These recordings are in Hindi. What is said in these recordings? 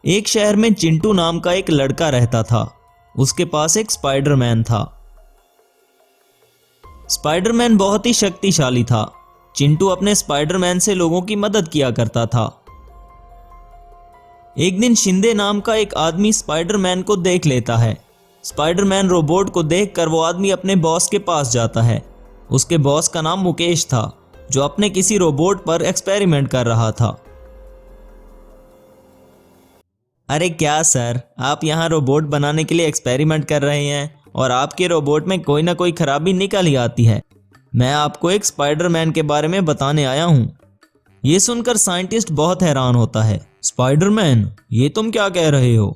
एक शहर में चिंटू नाम का एक लड़का रहता था। उसके पास एक स्पाइडरमैन था। स्पाइडरमैन बहुत ही शक्तिशाली था। चिंटू अपने स्पाइडरमैन से लोगों की मदद किया करता था। एक दिन शिंदे नाम का एक आदमी स्पाइडरमैन को देख लेता है। स्पाइडरमैन रोबोट को देखकर वो आदमी अपने बॉस के पास जाता है। उसके बॉस का नाम मुकेश था, जो अपने किसी रोबोट पर एक्सपेरिमेंट कर रहा था। अरे क्या सर, आप यहाँ रोबोट बनाने के लिए एक्सपेरिमेंट कर रहे हैं और आपके रोबोट में कोई ना कोई खराबी निकल ही आती है। मैं आपको एक स्पाइडरमैन के बारे में बताने आया हूँ। ये सुनकर साइंटिस्ट बहुत हैरान होता है। स्पाइडरमैन, ये तुम क्या कह रहे हो?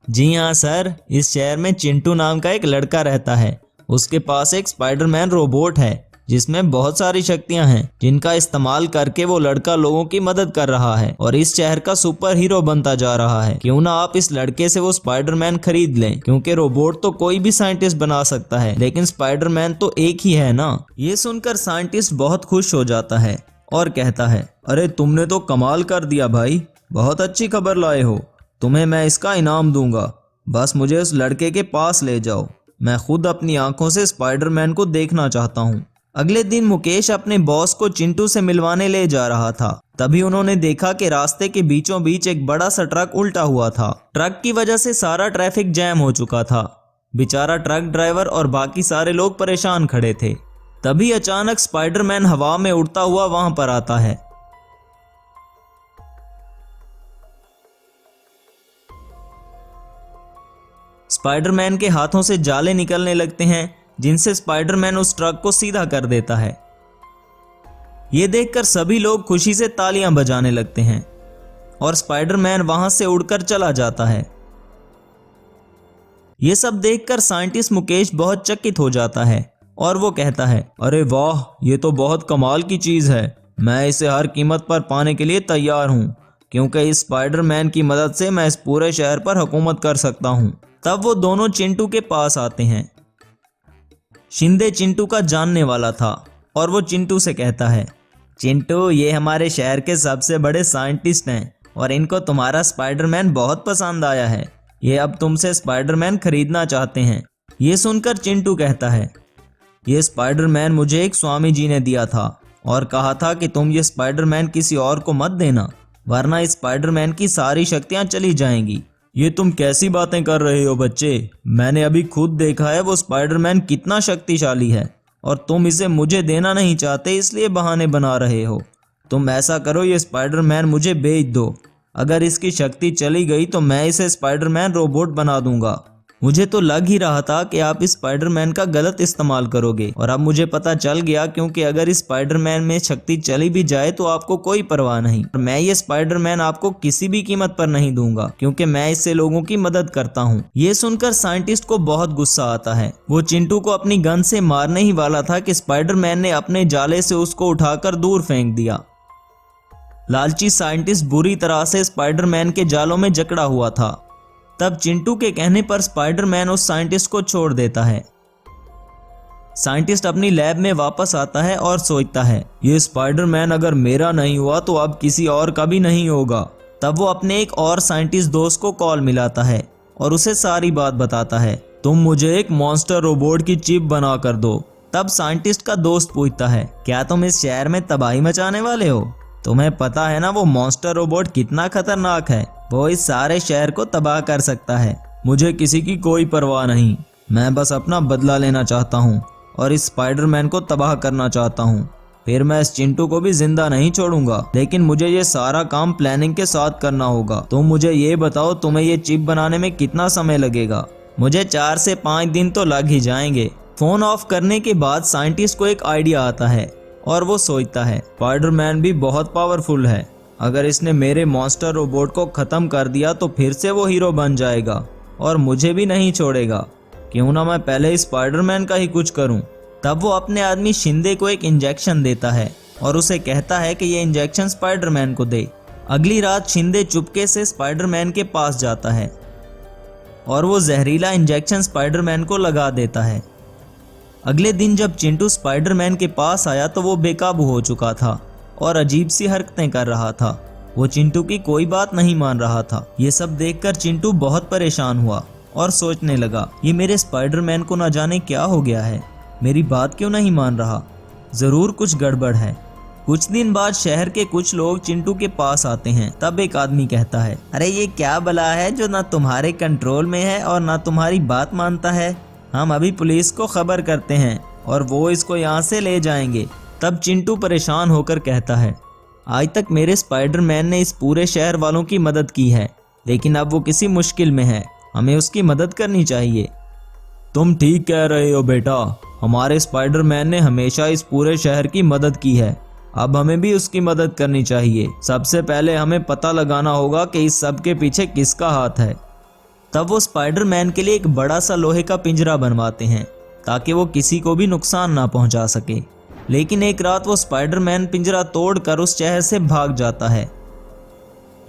जी हाँ सर, इस शहर में चिंटू नाम का एक लड़का रहता है। उसके पास एक स्पाइडरमैन रोबोट है जिसमें बहुत सारी शक्तियां हैं, जिनका इस्तेमाल करके वो लड़का लोगों की मदद कर रहा है और इस शहर का सुपर हीरो बनता जा रहा है। क्यों ना आप इस लड़के से वो स्पाइडरमैन खरीद लें, क्योंकि रोबोट तो कोई भी साइंटिस्ट बना सकता है, लेकिन स्पाइडरमैन तो एक ही है ना। ये सुनकर साइंटिस्ट बहुत खुश हो जाता है और कहता है, अरे तुमने तो कमाल कर दिया भाई, बहुत अच्छी खबर लाए हो। तुम्हें मैं इसका इनाम दूंगा। बस मुझे उस लड़के के पास ले जाओ। मैं खुद अपनी आंखों से स्पाइडरमैन को देखना चाहता हूँ। अगले दिन मुकेश अपने बॉस को चिंटू से मिलवाने ले जा रहा था। तभी उन्होंने देखा कि रास्ते के बीचों बीच एक बड़ा सा ट्रक उल्टा हुआ था। ट्रक की वजह से सारा ट्रैफिक जैम हो चुका था। बेचारा ट्रक ड्राइवर और बाकी सारे लोग परेशान खड़े थे। तभी अचानक स्पाइडरमैन हवा में उड़ता हुआ वहां पर आता है। स्पाइडरमैन के हाथों से जाले निकलने लगते हैं, जिनसे स्पाइडरमैन उस ट्रक को सीधा कर देता है। ये देखकर सभी लोग खुशी से तालियां बजाने लगते हैं और स्पाइडरमैन वहां से उड़कर चला जाता है। ये सब देखकर साइंटिस्ट मुकेश बहुत चकित हो जाता है और वो कहता है, अरे वाह, ये तो बहुत कमाल की चीज है। मैं इसे हर कीमत पर पाने के लिए तैयार हूँ, क्योंकि इस स्पाइडरमैन की मदद से मैं इस पूरे शहर पर हुकूमत कर सकता हूँ। तब वो दोनों चिंटू के पास आते हैं। शिंदे चिंटू का जानने वाला था और वो चिंटू से कहता है, चिंटू, ये हमारे शहर के सबसे बड़े साइंटिस्ट हैं और इनको तुम्हारा स्पाइडरमैन बहुत पसंद आया है। ये अब तुमसे स्पाइडरमैन खरीदना चाहते हैं। ये सुनकर चिंटू कहता है, ये स्पाइडरमैन मुझे एक स्वामी जी ने दिया था और कहा था कि तुम ये स्पाइडरमैन किसी और को मत देना, वरना इस स्पाइडरमैन की सारी शक्तियां चली जाएंगी। ये तुम कैसी बातें कर रहे हो बच्चे? मैंने अभी खुद देखा है वो स्पाइडरमैन कितना शक्तिशाली है और तुम इसे मुझे देना नहीं चाहते, इसलिए बहाने बना रहे हो। तुम ऐसा करो, ये स्पाइडरमैन मुझे बेच दो। अगर इसकी शक्ति चली गई तो मैं इसे स्पाइडरमैन रोबोट बना दूंगा। मुझे तो लग ही रहा था कि आप इस स्पाइडरमैन का गलत इस्तेमाल करोगे और अब मुझे पता चल गया, क्योंकि अगर इस स्पाइडरमैन में शक्ति चली भी जाए तो आपको कोई परवाह नहीं। और मैं ये स्पाइडरमैन आपको किसी भी कीमत पर नहीं दूंगा, क्योंकि मैं इससे लोगों की मदद करता हूँ। ये सुनकर साइंटिस्ट को बहुत गुस्सा आता है। वो चिंटू को अपनी गन से मारने ही वाला था कि स्पाइडरमैन ने अपने जाले से उसको उठाकर दूर फेंक दिया। लालची साइंटिस्ट बुरी तरह से स्पाइडरमैन के जालों में जकड़ा हुआ था। तब चिंटू के कहने पर स्पाइडरमैन उस साइंटिस्ट को छोड़ देता है। साइंटिस्ट अपनी लैब में वापस आता है और सोचता है, ये स्पाइडरमैन अगर मेरा नहीं हुआ तो अब किसी और का भी नहीं होगा। तब वो अपने एक और साइंटिस्ट दोस्त को कॉल मिलाता है और उसे सारी बात बताता है। तुम मुझे एक मॉन्स्टर रोबोट की चिप बना कर दो। तब साइंटिस्ट का दोस्त पूछता है, क्या तुम इस शहर में तबाही मचाने वाले हो? तुम्हें पता है ना वो मॉन्स्टर रोबोट कितना खतरनाक है? वो इस सारे शहर को तबाह कर सकता है। मुझे किसी की कोई परवाह नहीं, मैं बस अपना बदला लेना चाहता हूँ और इस स्पाइडरमैन को तबाह करना चाहता हूँ। फिर मैं इस चिंटू को भी जिंदा नहीं छोड़ूंगा, लेकिन मुझे ये सारा काम प्लानिंग के साथ करना होगा। तुम मुझे ये बताओ, तुम्हें ये चिप बनाने में कितना समय लगेगा? मुझे 4 से 5 दिन तो लग ही जाएंगे। फोन ऑफ करने के बाद साइंटिस्ट को एक आइडिया आता है और वो सोचता है, स्पाइडरमैन भी बहुत पावरफुल है। अगर इसने मेरे मॉन्स्टर रोबोट को खत्म कर दिया तो फिर से वो हीरो बन जाएगा और मुझे भी नहीं छोड़ेगा। क्यों ना मैं पहले स्पाइडरमैन का ही कुछ करूं। तब वो अपने आदमी शिंदे को एक इंजेक्शन देता है और उसे कहता है कि ये इंजेक्शन स्पाइडरमैन को दे। अगली रात शिंदे चुपके से स्पाइडरमैन के पास जाता है और वो जहरीला इंजेक्शन स्पाइडरमैन को लगा देता है। अगले दिन जब चिंटू स्पाइडरमैन के पास आया तो वो बेकाबू हो चुका था और अजीब सी हरकतें कर रहा था। वो चिंटू की कोई बात नहीं मान रहा था। ये सब देखकर चिंटू बहुत परेशान हुआ और सोचने लगा, ये मेरे स्पाइडरमैन को न जाने क्या हो गया है, मेरी बात क्यों नहीं मान रहा, जरूर कुछ गड़बड़ है। कुछ दिन बाद शहर के कुछ लोग चिंटू के पास आते हैं। तब एक आदमी कहता है, अरे ये क्या बला है जो ना तुम्हारे कंट्रोल में है और ना तुम्हारी बात मानता है। हम अभी पुलिस को खबर करते हैं और वो इसको यहाँ से ले जाएंगे। तब चिंटू परेशान होकर कहता है, आज तक मेरे स्पाइडरमैन ने इस पूरे शहर वालों की मदद की है, लेकिन अब वो किसी मुश्किल में है, हमें उसकी मदद करनी चाहिए। तुम ठीक कह रहे हो बेटा, हमारे स्पाइडरमैन ने हमेशा इस पूरे शहर की मदद की है, अब हमें भी उसकी मदद करनी चाहिए। सबसे पहले हमें पता लगाना होगा कि इस सब के पीछे किसका हाथ है। तब वो स्पाइडरमैन के लिए एक बड़ा सा लोहे का पिंजरा बनवाते हैं ताकि वो किसी को भी नुकसान ना पहुंचा सके। लेकिन एक रात वो स्पाइडरमैन पिंजरा तोड़कर उस शहर से भाग जाता है।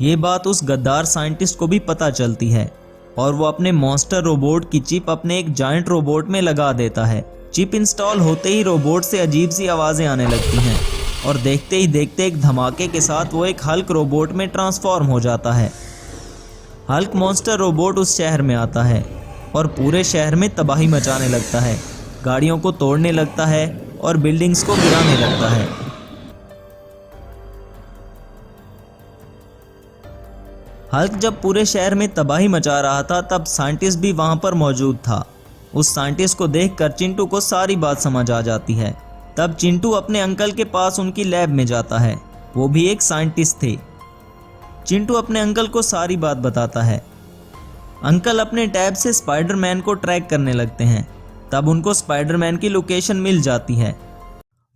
ये बात उस गद्दार साइंटिस्ट को भी पता चलती है और वो अपने मॉन्स्टर रोबोट की चिप अपने एक जायंट रोबोट में लगा देता है। चिप इंस्टॉल होते ही रोबोट से अजीब सी आवाज़ें आने लगती हैं और देखते ही देखते एक धमाके के साथ वो एक हल्क रोबोट में ट्रांसफॉर्म हो जाता है। हल्क मॉन्स्टर रोबोट उस शहर में आता है और पूरे शहर में तबाही मचाने लगता है, गाड़ियों को तोड़ने लगता है और बिल्डिंग्स को गिराने लगता है। हल्क जब पूरे शहर में तबाही मचा रहा था तब साइंटिस्ट भी वहां पर मौजूद था। उस साइंटिस्ट को देखकर चिंटू को सारी बात समझ आ जाती है। तब चिंटू अपने अंकल के पास उनकी लैब में जाता है, वो भी एक साइंटिस्ट थे। चिंटू अपने अंकल को सारी बात बताता है। अंकल अपने टैब से स्पाइडरमैन को ट्रैक करने लगते हैं। तब उनको स्पाइडरमैन की लोकेशन मिल जाती है।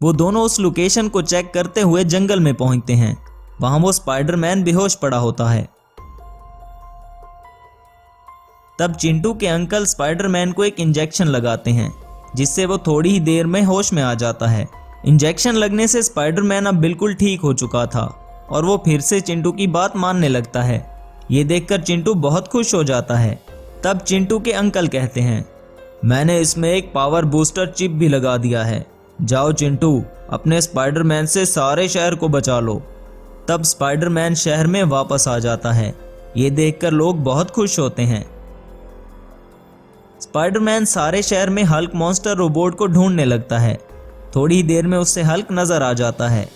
वो दोनों उस लोकेशन को चेक करते हुए जंगल में पहुंचते हैं। वहां वो स्पाइडरमैन बेहोश पड़ा होता है। तब चिंटू के अंकल स्पाइडरमैन को एक इंजेक्शन लगाते हैं जिससे वो थोड़ी ही देर में होश में आ जाता है। इंजेक्शन लगने से स्पाइडरमैन अब बिल्कुल ठीक हो चुका था और वो फिर से चिंटू की बात मानने लगता है। ये देखकर चिंटू बहुत खुश हो जाता है। तब चिंटू के अंकल कहते हैं, मैंने इसमें एक पावर बूस्टर चिप भी लगा दिया है, जाओ चिंटू अपने स्पाइडरमैन से सारे शहर को बचा लो। तब स्पाइडरमैन शहर में वापस आ जाता है। ये देखकर लोग बहुत खुश होते हैं। स्पाइडरमैन सारे शहर में हल्क मॉन्स्टर रोबोट को ढूंढने लगता है। थोड़ी ही देर में उससे हल्क नजर आ जाता है।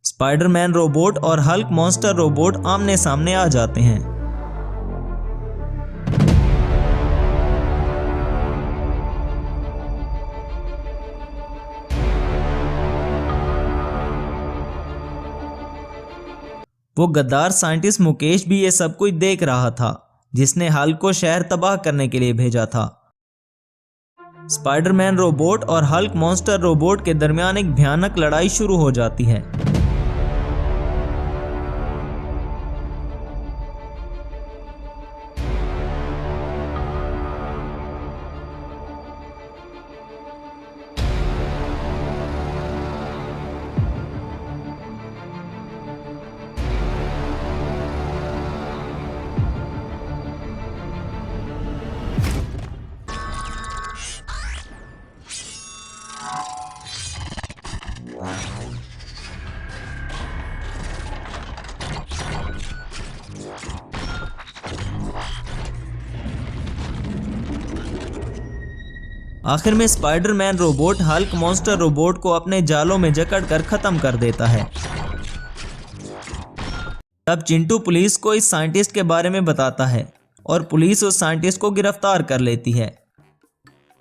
स्पाइडरमैन रोबोट और हल्क मॉन्स्टर रोबोट आमने सामने आ जाते हैं। वो गद्दार साइंटिस्ट मुकेश भी ये सब कुछ देख रहा था, जिसने हल्क को शहर तबाह करने के लिए भेजा था। स्पाइडरमैन रोबोट और हल्क मॉन्स्टर रोबोट के दरमियान एक भयानक लड़ाई शुरू हो जाती है। आखिर में Spiderman robot Hulk monster robot को अपने जालों में जकड़कर खत्म कर देता है। तब चिंटू पुलिस को इस साइंटिस्ट के बारे में बताता है और पुलिस उस साइंटिस्ट को गिरफ्तार कर लेती है।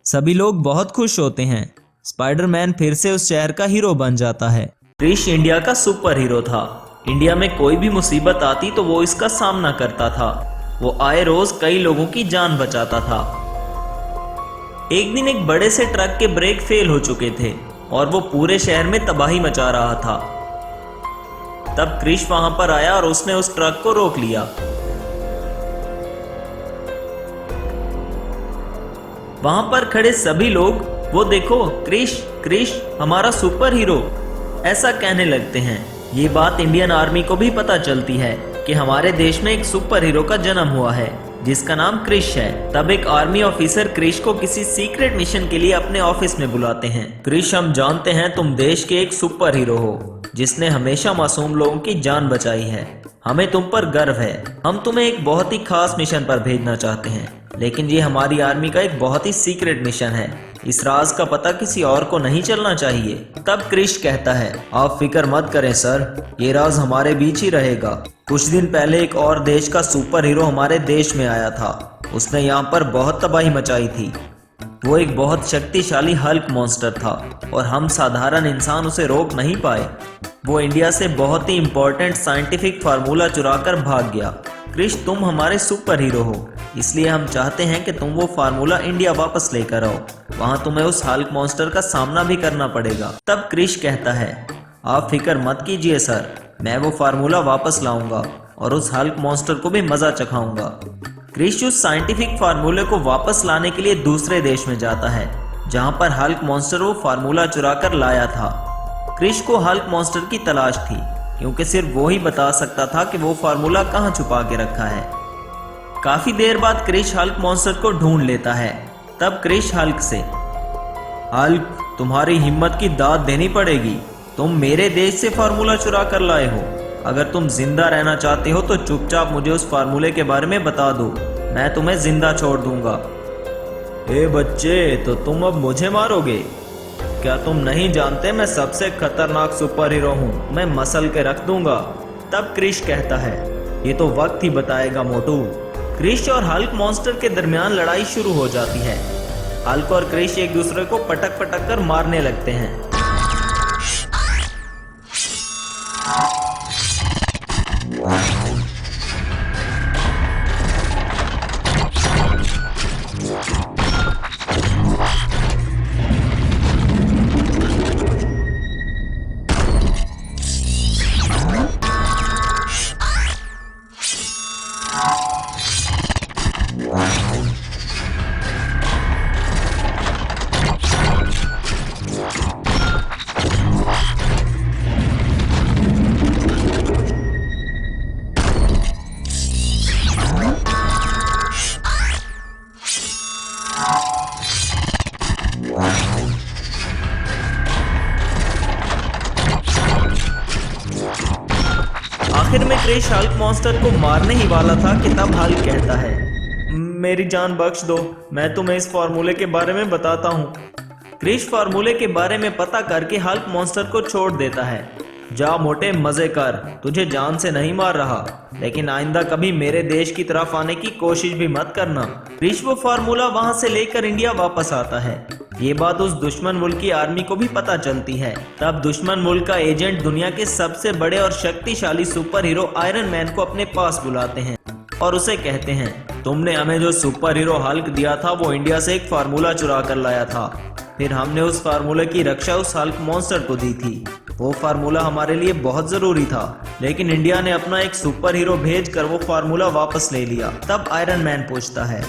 सभी लोग बहुत खुश होते हैं। स्पाइडरमैन फिर से उस शहर का हीरो बन जाता है। क्रिश इंडिया का सुपर हीरो था। इंडिया में कोई भी मुसीबत आती तो वो इसका सामना करता था। वो आए रोज कई लोगों की जान बचाता था। एक दिन एक बड़े से ट्रक के ब्रेक फेल हो चुके थे और वो पूरे शहर में तबाही मचा रहा था। तब क्रिश वहां पर आया और उसने उस ट्रक को रोक लिया। वहां पर खड़े सभी लोग, वो देखो क्रिश क्रिश हमारा सुपर हीरो, ऐसा कहने लगते हैं। ये बात इंडियन आर्मी को भी पता चलती है कि हमारे देश में एक सुपर हीरो का जन्म हुआ है जिसका नाम क्रिश है। तब एक आर्मी ऑफिसर क्रिश को किसी सीक्रेट मिशन के लिए अपने ऑफिस में बुलाते हैं। क्रिश, हम जानते हैं तुम देश के एक सुपर हीरो हो, जिसने हमेशा मासूम लोगों की जान बचाई है। हमें तुम पर गर्व है। हम तुम्हें एक बहुत ही खास मिशन पर भेजना चाहते हैं, लेकिन ये हमारी आर्मी का एक बहुत ही सीक्रेट मिशन है। इस राज का पता किसी और को नहीं चलना चाहिए। तब क्रिश कहता है, आप फिक्र मत करें सर, ये राज हमारे बीच ही रहेगा। कुछ दिन पहले एक और देश का सुपर हीरो हमारे देश में आया था। उसने यहाँ पर बहुत तबाही मचाई थी। वो एक बहुत शक्तिशाली हल्क मॉन्स्टर था और हम साधारण इंसान उसे रोक नहीं पाए। वो इंडिया से बहुत ही इंपॉर्टेंट साइंटिफिक फार्मूला चुराकर भाग गया। क्रिश, तुम हमारे सुपर हीरो हो, इसलिए हम चाहते हैं कि तुम वो फार्मूला इंडिया वापस लेकर आओ। वहाँ तुम्हें उस हल्क मॉन्स्टर का सामना भी करना पड़ेगा। तब क्रिश कहता है, आप फिक्र मत कीजिए सर, मैं वो फार्मूला वापस लाऊंगा और उस हल्क मॉन्स्टर को भी मजा चखाऊंगा। क्रिश उस साइंटिफिक फार्मूले को वापस लाने के लिए दूसरे देश में जाता है, जहां पर हल्क मॉन्स्टर वो फार्मूला चुरा कर लाया था। क्रिश को हल्क मॉन्स्टर की तलाश थी, क्योंकि सिर्फ वो ही बता सकता था कि वो फार्मूला कहाँ छुपा के रखा है। काफी देर बाद क्रिश हल्क मॉन्स्टर को ढूंढ लेता है। तब क्रिश हल्क से, हल्क, तुम्हारी हिम्मत की दाद देनी पड़ेगी। तुम मेरे देश से फार्मूला चुरा कर लाए हो। अगर तुम जिंदा रहना चाहते हो तो चुपचाप मुझे उस फार्मूले के बारे में बता दो, मैं तुम्हें जिंदा छोड़ दूंगा। ए बच्चे, तो तुम अब मुझे मारोगे? क्या तुम नहीं जानते मैं सबसे खतरनाक सुपर हीरो हूँ, मैं मसल के रख दूंगा। तब क्रिश कहता है, ये तो वक्त ही बताएगा मोटू। क्रिश और हल्क मॉन्स्टर के दरमियान लड़ाई शुरू हो जाती है। हल्क और क्रिश एक दूसरे को पटक पटक कर मारने लगते हैं। आखिर में क्रिश हल्क मॉन्स्टर को मारने ही वाला था कि तब हल्क कहता है, मेरी जान बख्श दो, मैं तुम्हें इस फार्मूले के बारे में बताता हूँ। क्रिश फार्मूले के बारे में पता करके हल्क मॉन्स्टर को छोड़ देता है। जा मोटे, मजे कर, तुझे जान से नहीं मार रहा, लेकिन आइंदा कभी मेरे देश की तरफ आने की कोशिश भी मत करना। क्रिश वो फार्मूला वहां से लेकर इंडिया वापस आता है। ये बात उस दुश्मन मुल्क की आर्मी को भी पता चलती है। तब दुश्मन मुल्क का एजेंट दुनिया के सबसे बड़े और शक्तिशाली सुपर हीरो आयरन मैन को अपने पास बुलाते हैं और उसे कहते हैं, तुमने हमें जो सुपर हीरो हल्क दिया था वो इंडिया से एक फार्मूला चुरा कर लाया था। फिर हमने उस फार्मूले की रक्षा उस हल्क मॉन्स्टर को दी थी। वो फार्मूला हमारे लिए बहुत जरूरी था, लेकिन इंडिया ने अपना एक सुपर हीरो भेजकर वो फार्मूला वापस ले लिया। तब आयरन मैन पूछता है,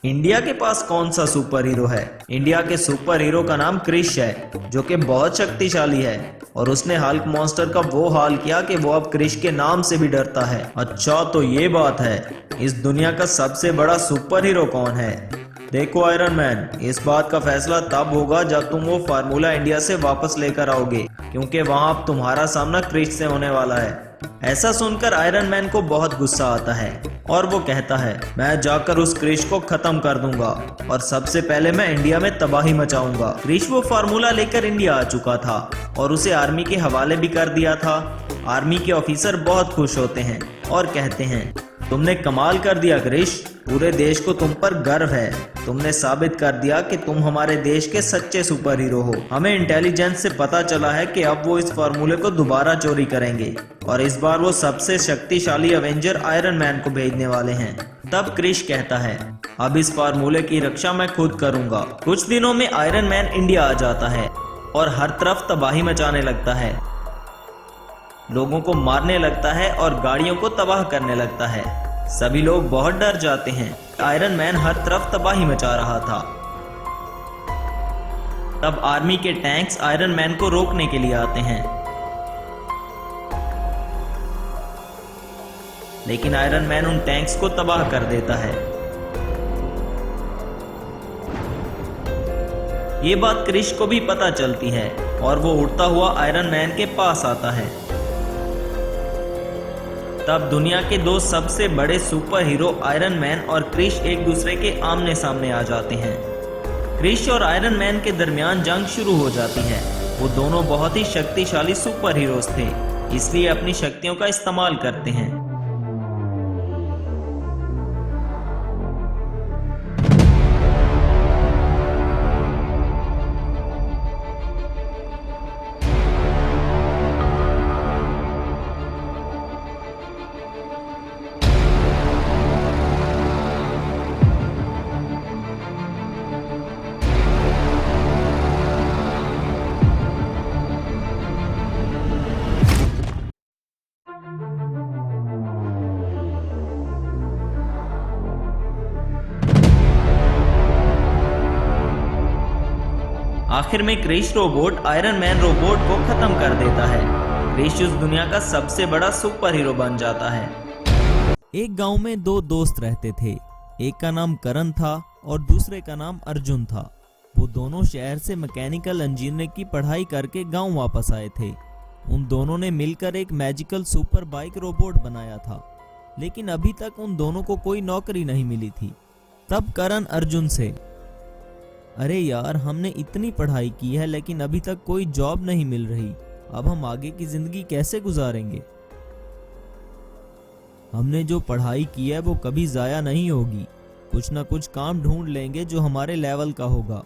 इंडिया के पास कौन सा सुपर हीरो है? इंडिया के सुपर हीरो का नाम क्रिश है, जो कि बहुत शक्तिशाली है और उसने हल्क मॉन्स्टर का वो हाल किया कि वो अब क्रिश के नाम से भी डरता है। अच्छा, तो ये बात है। इस दुनिया का सबसे बड़ा सुपर हीरो कौन है? देखो आयरन मैन, इस बात का फैसला तब होगा जब तुम वो फार्मूला इंडिया से वापस लेकर आओगे, क्योंकि वहां अब तुम्हारा सामना क्रिश से होने वाला है। ऐसा सुनकर आयरन मैन को बहुत गुस्सा आता है और वो कहता है, मैं जाकर उस क्रिश को खत्म कर दूंगा और सबसे पहले मैं इंडिया में तबाही मचाऊंगा। क्रिश वो फार्मूला लेकर इंडिया आ चुका था और उसे आर्मी के हवाले भी कर दिया था। आर्मी के ऑफिसर बहुत खुश होते हैं और कहते हैं, तुमने कमाल कर दिया क्रिश, पूरे देश को तुम पर गर्व है। तुमने साबित कर दिया कि तुम हमारे देश के सच्चे सुपर हीरो हो। हमें इंटेलिजेंस से पता चला है कि अब वो इस फार्मूले को दोबारा चोरी करेंगे और इस बार वो सबसे शक्तिशाली अवेंजर आयरन मैन को भेजने वाले हैं। तब क्रिश कहता है, अब इस फार्मूले की रक्षा मैं खुद करूंगा। कुछ दिनों में आयरन मैन इंडिया आ जाता है और हर तरफ तबाही मचाने लगता है, लोगों को मारने लगता है और गाड़ियों को तबाह करने लगता है। सभी लोग बहुत डर जाते हैं। आयरन मैन हर तरफ तबाही मचा रहा था। तब आर्मी के टैंक्स आयरन मैन को रोकने के लिए आते हैं, लेकिन आयरन मैन उन टैंक्स को तबाह कर देता है। ये बात क्रिश को भी पता चलती है और वो उड़ता हुआ आयरन मैन के पास आता है। तब दुनिया के दो सबसे बड़े सुपर हीरो आयरन मैन और क्रिश एक दूसरे के आमने सामने आ जाते हैं। क्रिश और आयरन मैन के दरमियान जंग शुरू हो जाती है। वो दोनों बहुत ही शक्तिशाली सुपर हीरोज थे, इसलिए अपनी शक्तियों का इस्तेमाल करते हैं। आखिर में Krrish robot Iron Man robot को खत्म कर देता है। क्रिश उस दुनिया का सबसे बड़ा सुपर हीरो बन जाता है। एक गांव में दो दोस्त रहते थे। एक का नाम करण था और दूसरे का नाम अर्जुन था। वो दोनों शहर से मैकेनिकल इंजीनियरिंग की पढ़ाई करके गांव वापस आए थे। उन दोनों ने मिलकर एक मैजिकल सुपर बाइक रोबोट बनाया था, लेकिन अभी तक उन दोनों को कोई नौकरी नहीं मिली थी। तब करण अर्जुन से, अरे यार, हमने इतनी पढ़ाई की है लेकिन अभी तक कोई जॉब नहीं मिल रही। अब हम आगे की जिंदगी कैसे गुजारेंगे? हमने जो पढ़ाई की है वो कभी जाया नहीं होगी। कुछ ना कुछ काम ढूंढ लेंगे जो हमारे लेवल का होगा।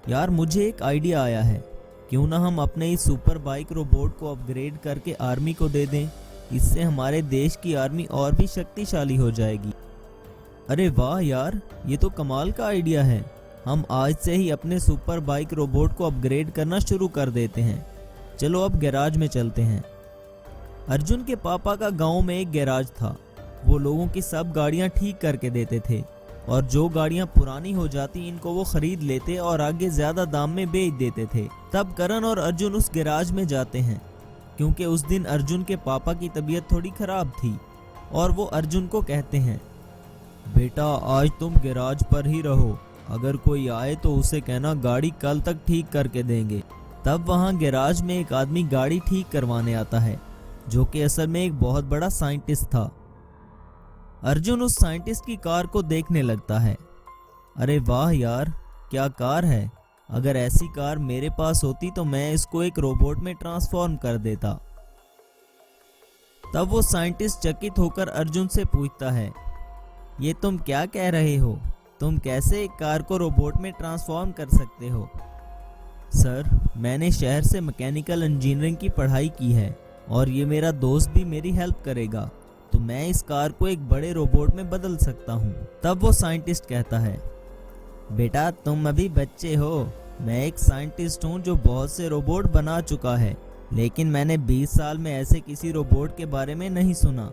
यार, मुझे एक आइडिया आया है। क्यों ना हम अपने इस सुपर बाइक रोबोट को अपग्रेड करके आर्मी को दे दें। इससे हमारे देश की आर्मी और भी शक्तिशाली हो जाएगी। अरे वाह यार, ये तो कमाल का आइडिया है। हम आज से ही अपने सुपर बाइक रोबोट को अपग्रेड करना शुरू कर देते हैं। चलो अब गैराज में चलते हैं। अर्जुन के पापा का गांव में एक गैराज था। वो लोगों की सब गाड़ियां ठीक करके देते थे और जो गाड़ियां पुरानी हो जाती इनको वो खरीद लेते और आगे ज्यादा दाम में बेच देते थे। तब करण और अर्जुन उस गैराज में जाते हैं, क्योंकि उस दिन अर्जुन के पापा की तबीयत थोड़ी खराब थी और वो अर्जुन को कहते हैं, बेटा आज तुम गैराज पर ही रहो। अगर कोई आए तो उसे कहना गाड़ी कल तक ठीक करके देंगे। तब वहां गैराज में एक आदमी गाड़ी ठीक करवाने आता है, जो कि असल में एक बहुत बड़ा साइंटिस्ट था। अर्जुन उस साइंटिस्ट की कार को देखने लगता है। अरे वाह यार, क्या कार है। अगर ऐसी कार मेरे पास होती तो मैं इसको एक रोबोट में ट्रांसफॉर्म कर देता। तब वो साइंटिस्ट चकित होकर अर्जुन से पूछता है, ये तुम क्या कह रहे हो? तुम कैसे एक कार को रोबोट में ट्रांसफॉर्म कर सकते हो? सर, मैंने शहर से मैकेनिकल इंजीनियरिंग की पढ़ाई की है और ये मेरा दोस्त भी मेरी हेल्प करेगा, तो मैं इस कार को एक बड़े रोबोट में बदल सकता हूँ। तब वो साइंटिस्ट कहता है, बेटा तुम अभी बच्चे हो। मैं एक साइंटिस्ट हूँ जो बहुत से रोबोट बना चुका है, लेकिन मैंने 20 साल में ऐसे किसी रोबोट के बारे में नहीं सुना।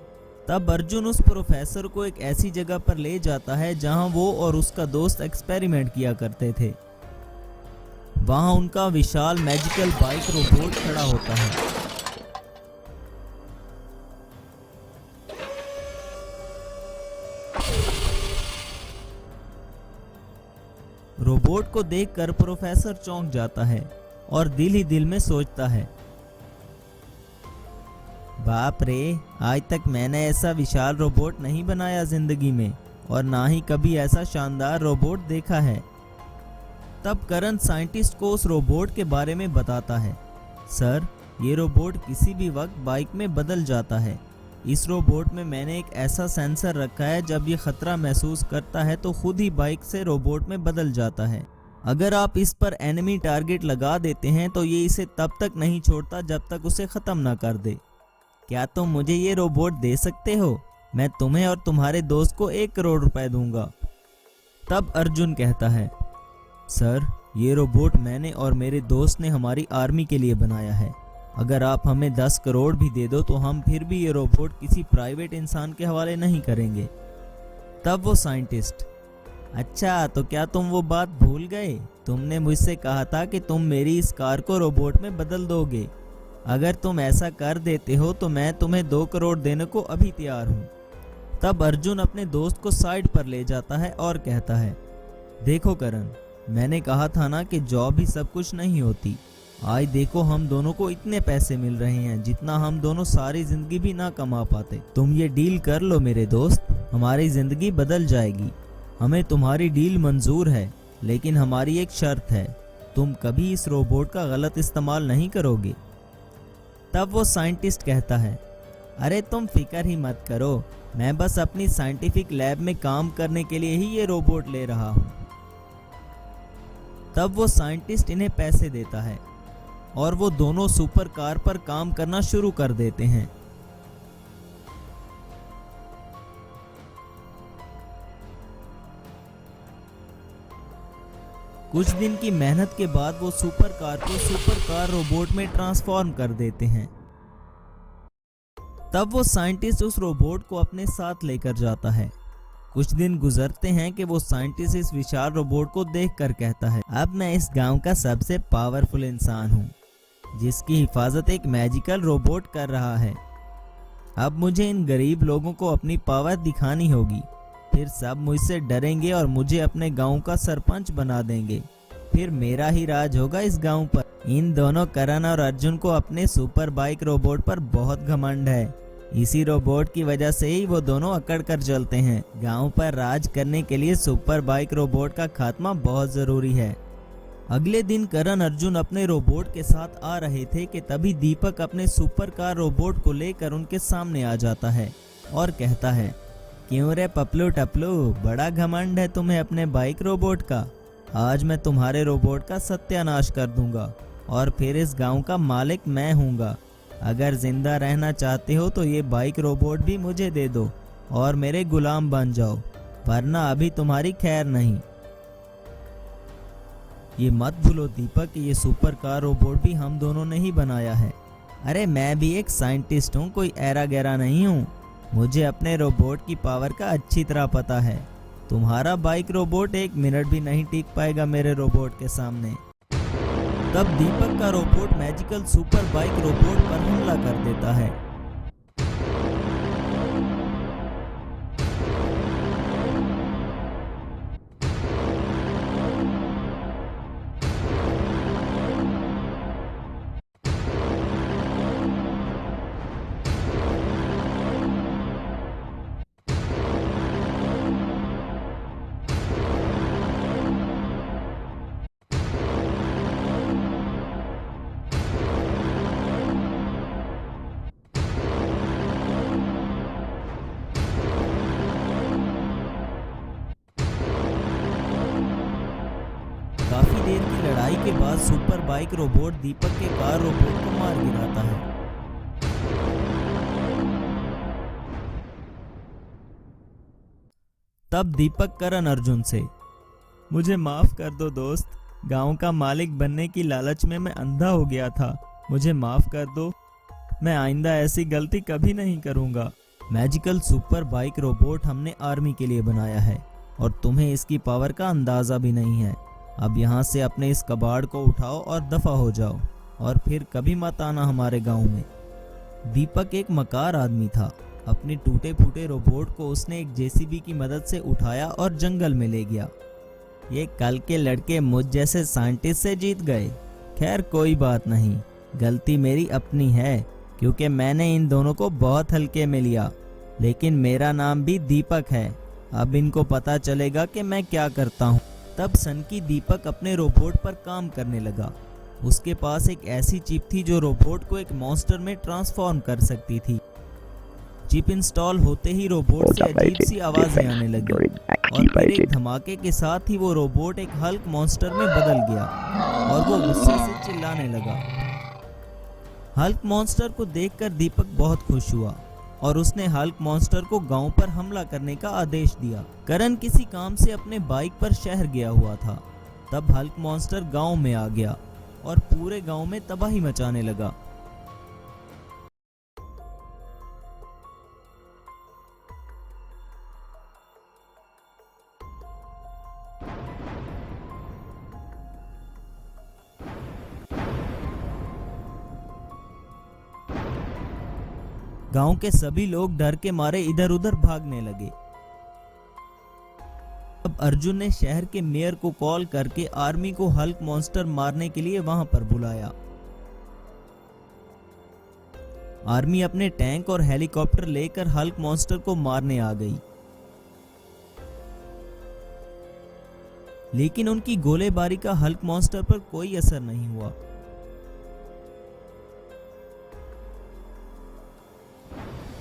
तब अर्जुन उस प्रोफेसर को एक ऐसी जगह पर ले जाता है जहां वो और उसका दोस्त एक्सपेरिमेंट किया करते थे। वहां उनका विशाल मैजिकल बाइक रोबोट खड़ा होता है। रोबोट को देखकर प्रोफेसर चौंक जाता है और दिल ही दिल में सोचता है, बाप रे, आज तक मैंने ऐसा विशाल रोबोट नहीं बनाया जिंदगी में और ना ही कभी ऐसा शानदार रोबोट देखा है। तब करण साइंटिस्ट को उस रोबोट के बारे में बताता है। सर, ये रोबोट किसी भी वक्त बाइक में बदल जाता है। इस रोबोट में मैंने एक ऐसा सेंसर रखा है, जब ये खतरा महसूस करता है तो खुद ही बाइक से रोबोट में बदल जाता है। अगर आप इस पर एनिमी टारगेट लगा देते हैं तो ये इसे तब तक नहीं छोड़ता जब तक उसे खत्म ना कर दे। क्या तुम मुझे ये रोबोट दे सकते हो? मैं तुम्हें और तुम्हारे दोस्त को 1 करोड़ रुपए दूंगा। तब अर्जुन कहता है, सर, ये रोबोट मैंने और मेरे दोस्त ने हमारी आर्मी के लिए बनाया है। अगर आप हमें 10 करोड़ भी दे दो तो हम फिर भी ये रोबोट किसी प्राइवेट इंसान के हवाले नहीं करेंगे। तब वो साइंटिस्ट, अच्छा तो क्या तुम वो बात भूल गए? तुमने मुझसे कहा था कि तुम मेरी इस कार को रोबोट में बदल दोगे। अगर तुम ऐसा कर देते हो तो मैं तुम्हें 2 करोड़ देने को अभी तैयार हूँ। तब अर्जुन अपने दोस्त को साइड पर ले जाता है और कहता है, देखो करण, मैंने कहा था ना कि जॉब ही सब कुछ नहीं होती। आज देखो हम दोनों को इतने पैसे मिल रहे हैं जितना हम दोनों सारी जिंदगी भी ना कमा पाते। तुम ये डील कर लो मेरे दोस्त, हमारी जिंदगी बदल जाएगी। हमें तुम्हारी डील मंजूर है, लेकिन हमारी एक शर्त है, तुम कभी इस रोबोट का गलत इस्तेमाल नहीं करोगे। तब वो साइंटिस्ट कहता है, अरे तुम फिक्र ही मत करो, मैं बस अपनी साइंटिफिक लैब में काम करने के लिए ही ये रोबोट ले रहा हूँ। तब वो साइंटिस्ट इन्हें पैसे देता है और वो दोनों सुपर कार पर काम करना शुरू कर देते हैं। कुछ दिन की मेहनत के बाद वो सुपर कार को सुपर कार रोबोट में ट्रांसफॉर्म कर देते हैं। तब वो साइंटिस्ट उस रोबोट को अपने साथ लेकर जाता है। कुछ दिन गुजरते हैं कि वो साइंटिस्ट इस विशाल रोबोट को देखकर कहता है, अब मैं इस गांव का सबसे पावरफुल इंसान हूँ, जिसकी हिफाजत एक मैजिकल रोबोट कर रहा है। अब मुझे इन गरीब लोगों को अपनी पावर दिखानी होगी, फिर सब मुझसे डरेंगे और मुझे अपने गांव का सरपंच बना देंगे। फिर मेरा ही राज होगा इस गांव पर। इन दोनों करण और अर्जुन को अपने सुपर बाइक रोबोट पर बहुत घमंड है। इसी रोबोट की वजह से ही वो दोनों अकड़ कर चलते हैं। गांव पर राज करने के लिए सुपर बाइक रोबोट का खात्मा बहुत जरूरी है। अगले दिन करण अर्जुन अपने रोबोट के साथ आ रहे थे कि तभी दीपक अपने सुपर कार रोबोट को लेकर उनके सामने आ जाता है और कहता है, क्यों रे पपलू टपलू, बड़ा घमंड है तुम्हें अपने बाइक रोबोट का। आज मैं तुम्हारे रोबोट का सत्यानाश कर दूंगा और फिर इस गांव का मालिक मैं हूँगा। अगर जिंदा रहना चाहते हो तो ये बाइक रोबोट भी मुझे दे दो और मेरे गुलाम बन जाओ, वरना अभी तुम्हारी खैर नहीं। ये मत भूलो दीपक, ये सुपर कार रोबोट भी हम दोनों ने ही बनाया है। अरे मैं भी एक साइंटिस्ट हूँ, कोई ऐरा गैरा नहीं हूँ। मुझे अपने रोबोट की पावर का अच्छी तरह पता है। तुम्हारा बाइक रोबोट 1 मिनट भी नहीं टिक पाएगा मेरे रोबोट के सामने। तब दीपक का robot magical super bike robot पर हमला कर देता है। काफी देर की लड़ाई के बाद सुपर बाइक रोबोट दीपक के कार रोबोट को मार गिराता है। तब दीपक करण अर्जुन से, मुझे माफ कर दो दोस्त, गांव का मालिक बनने की लालच में मैं अंधा हो गया था। मुझे माफ कर दो, मैं आइंदा ऐसी गलती कभी नहीं करूंगा। मैजिकल सुपर बाइक रोबोट हमने आर्मी के लिए बनाया है और तुम्हें इसकी पावर का अंदाजा भी नहीं है। अब यहाँ से अपने इस कबाड़ को उठाओ और दफा हो जाओ और फिर कभी मत आना हमारे गांव में। दीपक एक मकार आदमी था। अपने टूटे फूटे रोबोट को उसने एक जेसीबी की मदद से उठाया और जंगल में ले गया। ये कल के लड़के मुझ जैसे साइंटिस्ट से जीत गए। खैर कोई बात नहीं, गलती मेरी अपनी है क्योंकि मैंने इन दोनों को बहुत हल्के में लिया। लेकिन मेरा नाम भी दीपक है। अब इनको पता चलेगा कि मैं क्या करता हूँ। तब सनकी दीपक अपने रोबोट पर काम करने लगा। उसके पास एक ऐसी चिप थी जो रोबोट को एक मॉन्स्टर में ट्रांसफॉर्म कर सकती थी। चिप इंस्टॉल होते ही रोबोट से अजीब सी आवाजें आने लगी और फिर एक धमाके के साथ ही वो रोबोट एक हल्क मॉन्स्टर में बदल गया और वो गुस्से से चिल्लाने लगा। हल्क मॉन्स्टर को देखकर दीपक बहुत खुश हुआ और उसने हल्क मॉन्स्टर को गांव पर हमला करने का आदेश दिया। करण किसी काम से अपने बाइक पर शहर गया हुआ था। तब हल्क मॉन्स्टर गांव में आ गया और पूरे गांव में तबाही मचाने लगा। गांव के सभी लोग डर के मारे इधर उधर भागने लगे। अब अर्जुन ने शहर के मेयर को कॉल करके आर्मी को हल्क मॉन्स्टर मारने के लिए वहां पर बुलाया। आर्मी अपने टैंक और हेलीकॉप्टर लेकर हल्क मॉन्स्टर को मारने आ गई, लेकिन उनकी गोलेबारी का हल्क मॉन्स्टर पर कोई असर नहीं हुआ।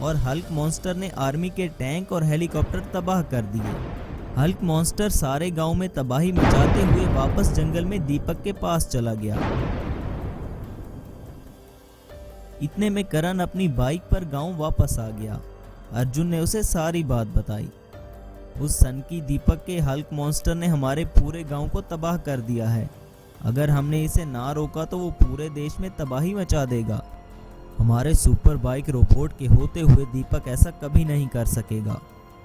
और हल्क मॉन्स्टर ने आर्मी के टैंक और हेलीकॉप्टर तबाह कर दिए। हल्क मॉन्स्टर सारे गांव में तबाही मचाते हुए वापस जंगल में दीपक के पास चला गया। इतने में करण अपनी बाइक पर गांव वापस आ गया। अर्जुन ने उसे सारी बात बताई। उस सन की दीपक के हल्क मॉन्स्टर ने हमारे पूरे गांव को तबाह कर दिया है। अगर हमने इसे ना रोका तो वो पूरे देश में तबाही मचा देगा। हमारे सुपर बाइक रोबोट के होते हुए दीपक ऐसा कभी नहीं कर सकेगा।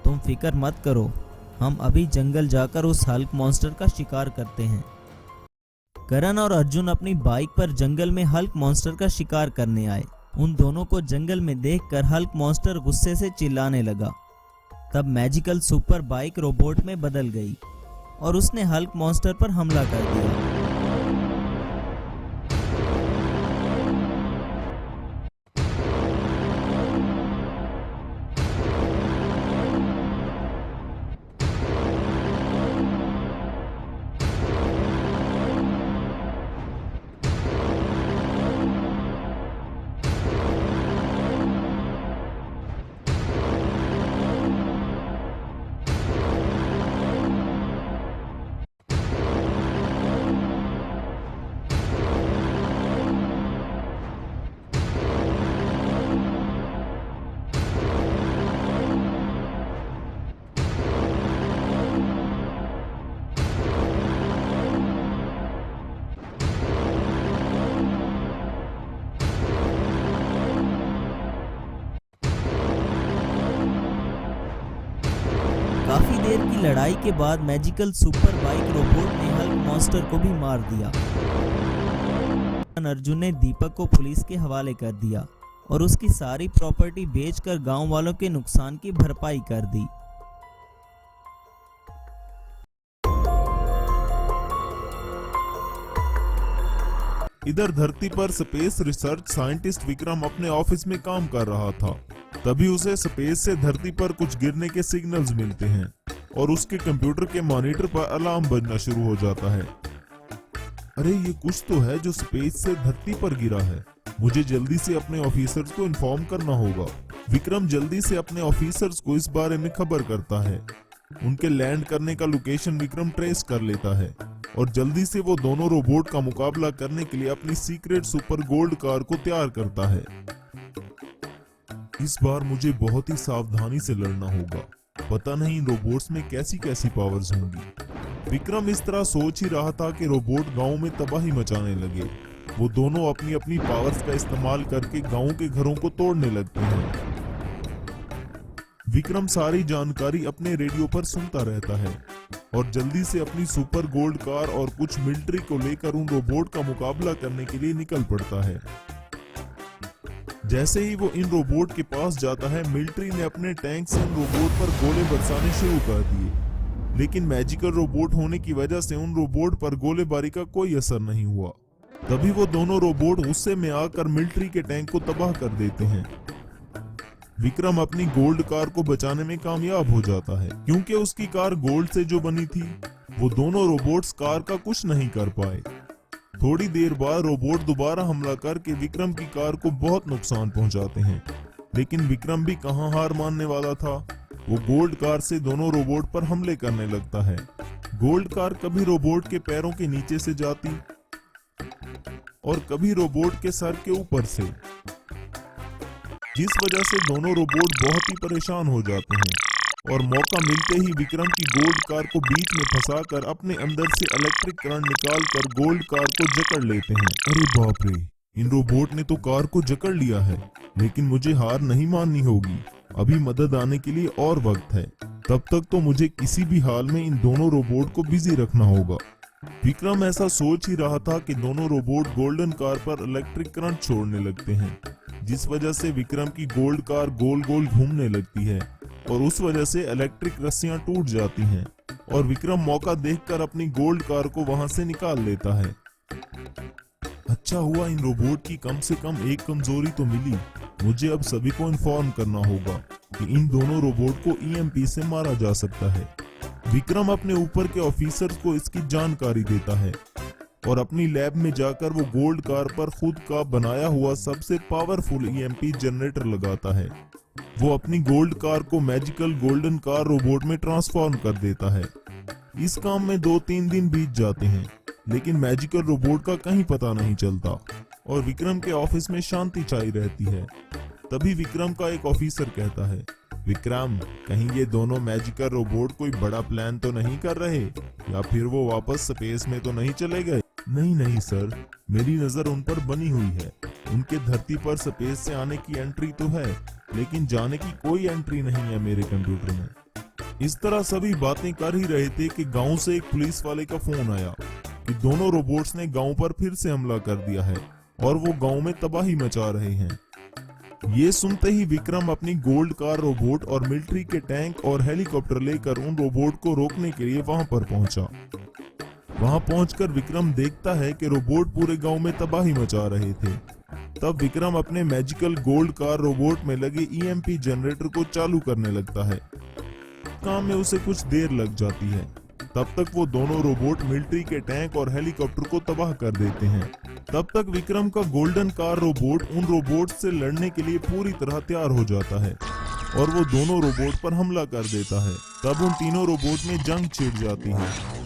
तुम फिक्र मत करो, हम अभी जंगल जाकर उस हल्क मॉन्स्टर का शिकार करते हैं। करण और अर्जुन अपनी बाइक पर जंगल में हल्क मॉन्स्टर का शिकार करने आए। उन दोनों को जंगल में देखकर हल्क मॉन्स्टर गुस्से से चिल्लाने लगा। तब मैजिकल सुपर बाइक रोबोट में बदल गई और उसने हल्क मॉन्स्टर पर हमला कर दिया। काफी देर की लड़ाई के बाद मैजिकल सुपर बाइक रोबोट ने हल्क मॉन्स्टर को भी मार दिया। अर्जुन ने दीपक को पुलिस के हवाले कर दिया और उसकी सारी प्रॉपर्टी बेचकर गांव वालों के नुकसान की भरपाई कर दी। इधर धरती पर स्पेस रिसर्च साइंटिस्ट विक्रम अपने ऑफिस में काम कर रहा था। तभी उसे स्पेस से धरती पर कुछ गिरने के सिग्नल्स मिलते हैं और उसके कंप्यूटर के मॉनिटर पर अलार्म बजना शुरू हो जाता है। अरे ये कुछ तो है जो स्पेस से धरती पर गिरा है। मुझे जल्दी से अपने ऑफिसर्स को इन्फॉर्म करना होगा। विक्रम जल्दी से अपने ऑफिसर्स को इस बारे में खबर करता है। उनके लैंड करने का लोकेशन विक्रम ट्रेस कर लेता है और जल्दी से वो दोनों रोबोट का मुकाबला करने के लिए अपनी सीक्रेट सुपर गोल्ड कार को तैयार करता है। इस बार मुझे बहुत ही सावधानी से लड़ना होगा। पता नहीं रोबोट्स में कैसी कैसी पावर्स होंगी। विक्रम इस तरह सोच ही रहा था कि रोबोट गांव में तबाही मचाने लगे। वो दोनों अपनी अपनी पावर्स का इस्तेमाल करके गांव के घरों को तोड़ने लगते हैं। विक्रम सारी जानकारी अपने रेडियो पर सुनता रहता है और जल्दी से अपनी सुपर गोल्ड कार और कुछ मिलिट्री को लेकर उन रोबोट का मुकाबला करने के लिए निकल पड़ता है। जैसे ही वो इन रोबोट के पास जाता है, मिलिट्री ने अपने टैंक से उन रोबोट पर गोले बरसाने शुरू कर दिए, लेकिन मैजिकल रोबोट होने की वजह से उन रोबोट पर गोलेबारी का कोई असर नहीं हुआ। तभी वो दोनों रोबोट गुस्से में आकर मिलिट्री के टैंक को तबाह कर देते हैं। विक्रम अपनी गोल्ड कार को बचाने में कामयाब हो जाता है, क्योंकि उसकी कार गोल्ड से जो बनी थी। वो दोनों रोबोट्स कार का कुछ नहीं कर पाए। थोड़ी देर बाद रोबोट दोबारा हमला करके विक्रम की कार को बहुत नुकसान पहुंचाते हैं, लेकिन विक्रम भी कहां हार मानने वाला था। वो गोल्ड कार से दोनों रोबोट पर हमले करने लगता है। गोल्ड कार कभी रोबोट के पैरों के नीचे से जाती और कभी रोबोट के सर के ऊपर से, जिस वजह से दोनों रोबोट बहुत ही परेशान हो जाते हैं और मौका मिलते ही विक्रम की गोल्ड कार को बीच में फंसाकर अपने अंदर से इलेक्ट्रिक करंट निकालकर गोल्ड कार को जकड़ लेते हैं। अरे बाप रे, इन रोबोट ने तो कार को जकड़ लिया है, लेकिन मुझे हार नहीं माननी होगी। अभी मदद आने के लिए और वक्त है। तब तक तो मुझे किसी भी हाल में इन दोनों रोबोट को बिजी रखना होगा। विक्रम ऐसा सोच ही रहा था कि दोनों रोबोट गोल्डन कार पर इलेक्ट्रिक करंट छोड़ने लगते हैं, जिस वजह से विक्रम की गोल्ड कार गोल गोल घूमने लगती है और उस वजह से इलेक्ट्रिक रस्सियां टूट जाती हैं और विक्रम मौका देखकर अपनी गोल्ड कार को वहां से निकाल लेता है। अच्छा हुआ इन रोबोट की कम से कम एक कमजोरी तो मिली। मुझे अब सभी को इन्फॉर्म करना होगा कि इन दोनों रोबोट को ईएमपी से मारा जा सकता है। विक्रम अपने ऊपर के ऑफिसर्स को इसकी जानकारी देता है और अपनी लैब में जाकर वो गोल्ड कार पर खुद का बनाया हुआ सबसे पावरफुल ईएमपी जनरेटर लगाता है। वो अपनी गोल्ड कार को मैजिकल गोल्डन कार रोबोट में ट्रांसफॉर्म कर देता है। इस काम में 2-3 दिन बीत जाते हैं, लेकिन मैजिकल रोबोट का कहीं पता नहीं चलता और विक्रम के ऑफिस में शांति छाई रहती है। तभी विक्रम का एक ऑफिसर कहता है, विक्रम, कहीं ये दोनों मैजिकल रोबोट कोई बड़ा प्लान तो नहीं कर रहे, या फिर वो वापस स्पेस में तो नहीं चले गए? नहीं सर, मेरी नजर उन पर बनी हुई है। उनके धरती पर स्पेस से आने की एंट्री तो है, लेकिन जाने की कोई एंट्री नहीं है मेरे कंप्यूटर में। इस तरह सभी बातें कर ही रहे थे कि गांव से एक पुलिस वाले का फोन आया कि दोनों रोबोट्स ने गांव पर फिर से हमला कर दिया है और वो गांव में तबाही मचा रहे हैं। ये सुनते ही विक्रम अपनी गोल्ड कार रोबोट और मिलिट्री के टैंक और हेलीकॉप्टर लेकर उन रोबोट को रोकने के लिए वहां पर पहुंचा। वहां पहुंचकर विक्रम देखता है कि रोबोट पूरे गांव में तबाही मचा रहे थे। तब विक्रम अपने मैजिकल गोल्ड कार रोबोट में लगे ईएमपी जनरेटर को चालू करने लगता है। काम में उसे कुछ देर लग जाती है। तब तक वो दोनों रोबोट मिलिट्री के टैंक और हेलीकॉप्टर को तबाह कर देते हैं। तब तक विक्रम का गोल्डन कार रोबोट उन रोबोट से लड़ने के लिए पूरी तरह तैयार हो जाता है और वो दोनों रोबोट पर हमला कर देता है। तब उन तीनों रोबोट में जंग छिड़ जाती है।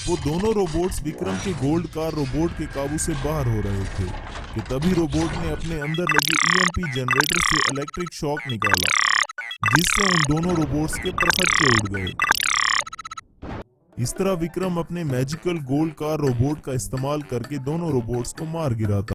वो दोनों रोबोट्स विक्रम के गोल्ड कार रोबोट के काबू से बाहर हो रहे थे कि तभी रोबोट ने अपने अंदर लगे ईएमपी जनरेटर से इलेक्ट्रिक शॉक निकाला, जिससे उन दोनों रोबोट्स के परखच्चे उड़ गए। इस तरह विक्रम अपने मैजिकल गोल्ड कार रोबोट का इस्तेमाल करके दोनों रोबोट्स को मार गिराता